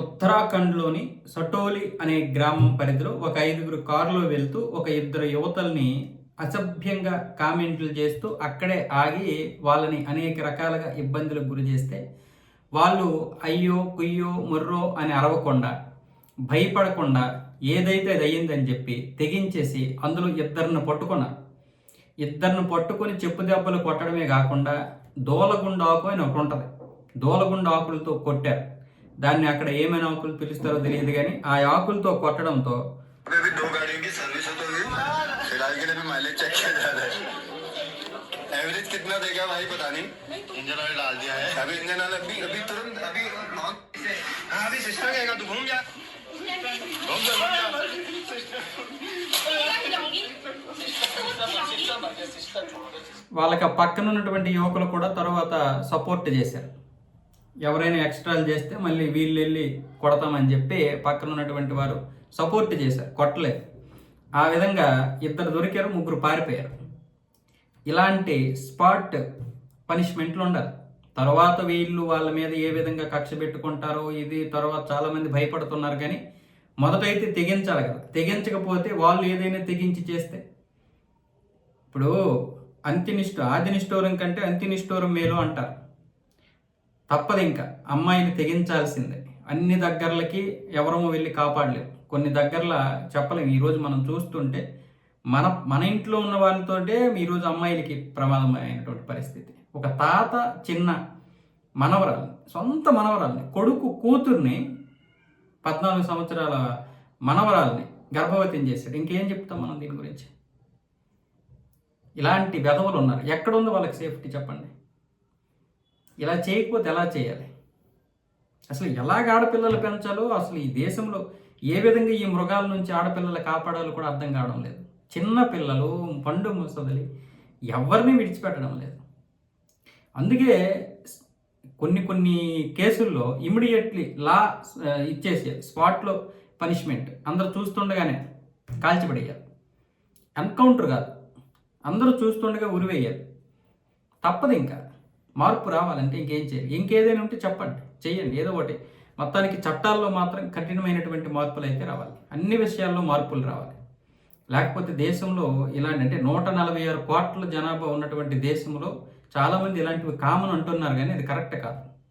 ఉత్తరాఖండ్‌లోని సటోలి అనే గ్రామం పరిధిలో ఒక 5గురు కారులో వెళ్తూ ఒక ఇద్దరు యువతల్ని అసభ్యంగా కామెంట్లు చేస్తూ అక్కడే ఆగి వాళ్ళని అనేక రకాలుగా ఇబ్బందులకు గురి చేస్తే వాళ్ళు అయ్యో కుయ్యో మొర్రో అని అరవకుండా భయపడకుండా ఏదైతే అది అయ్యిందని చెప్పి తెగించేసి అందులో ఇద్దరిని పట్టుకొని చెప్పు దెబ్బలు కొట్టడమే కాకుండా దూలగుండాకు అని ఒకటి ఉంటుంది. దూలగుండ ఆకులతో కొట్టారు. దాన్ని అక్కడ ఏమైనా ఆకులు పిలుస్తారో తెలియదు కానీ ఆ ఆకులతో కొట్టడంతో एवरेज कितना देगा भाई पता नहीं. इंजन ऑयल डाल दिया है. अभी इंजन ऑयल अभी तुरंत अभी हाँ अभी सिस्टम कहेगा तू घूम जा. వాళ్ళకి పక్కన ఉన్నటువంటి యువకులు కూడా తర్వాత సపోర్ట్ చేశారు. ఎవరైనా ఎక్స్ట్రాలు చేస్తే మళ్ళీ వీళ్ళు వెళ్ళి కొడతామని చెప్పి పక్కన ఉన్నటువంటి వారు సపోర్ట్ చేశారు, కొట్టలేదు. ఆ విధంగా ఇద్దరు దొరికారు, ముగ్గురు పారిపోయారు. ఇలాంటి స్పాట్ పనిష్మెంట్లు ఉండాలి. తర్వాత వీళ్ళు వాళ్ళ మీద ఏ విధంగా కక్ష పెట్టుకుంటారో ఇది తర్వాత చాలామంది భయపడుతున్నారు. కానీ మొదటైతే తెగించాలి కదా. తెగించకపోతే వాళ్ళు ఏదైనా తెగించి చేస్తే ఇప్పుడు ఆది నిష్ఠూరం కంటే అంత్య నిష్ఠూరం మేలు అంటారు. తప్పదు, ఇంకా అమ్మాయిని తెగించాల్సిందే. అన్ని దగ్గరలకి ఎవరము వెళ్ళి కాపాడలేము. కొన్ని దగ్గరల చెప్పలేము. ఈరోజు మనం చూస్తుంటే మన ఇంట్లో ఉన్న వాళ్ళతోటే ఈరోజు అమ్మాయిలకి ప్రమాదమైనటువంటి పరిస్థితి. ఒక తాత చిన్న మనవరాల్ని, సొంత మనవరాల్ని, కూతుర్ని 14 సంవత్సరాల మనవరాల్ని గర్భవతిని చేశాడు. ఇంకేం చెప్తాం మనం దీని గురించి? ఇలాంటి వెధవలు ఉన్నారు. ఎక్కడుందో వాళ్ళకి సేఫ్టీ చెప్పండి. ఇలా చేయకపోతే ఎలా చేయాలి? అసలు ఎలాగ ఆడపిల్లలు పెంచాలో, అసలు ఈ దేశంలో ఏ విధంగా ఈ మృగాల నుంచి ఆడపిల్లలు కాపాడాలో కూడా అర్థం కావడం లేదు. చిన్న పిల్లలు, పండు ముసలి ఎవరిని విడిచిపెట్టడం లేదు. అందుకే కొన్ని కేసుల్లో ఇమ్మీడియట్లీ లా ఇచ్చేసేయాలి. స్పాట్లో పనిష్మెంట్. అందరూ చూస్తుండగానే కాల్చిపడేయాలి. ఎన్కౌంటర్ కాదు, అందరూ చూస్తుండగా ఉరివేయాలి. తప్పదు. ఇంకా మార్పు రావాలంటే ఇంకేం చేయాలి? ఇంకేదైనా ఉంటే చెప్పండి, చెయ్యండి. ఏదో ఒకటి. మొత్తానికి చట్టాల్లో మాత్రం కఠినమైనటువంటి మార్పులు అయితే రావాలి. అన్ని విషయాల్లో మార్పులు రావాలి. లేకపోతే దేశంలో ఇలాంటి, అంటే 146 కోట్ల జనాభా ఉన్నటువంటి దేశంలో చాలామంది ఇలాంటివి కామన్ అంటున్నారు, కానీ అది కరెక్ట్ కాదు.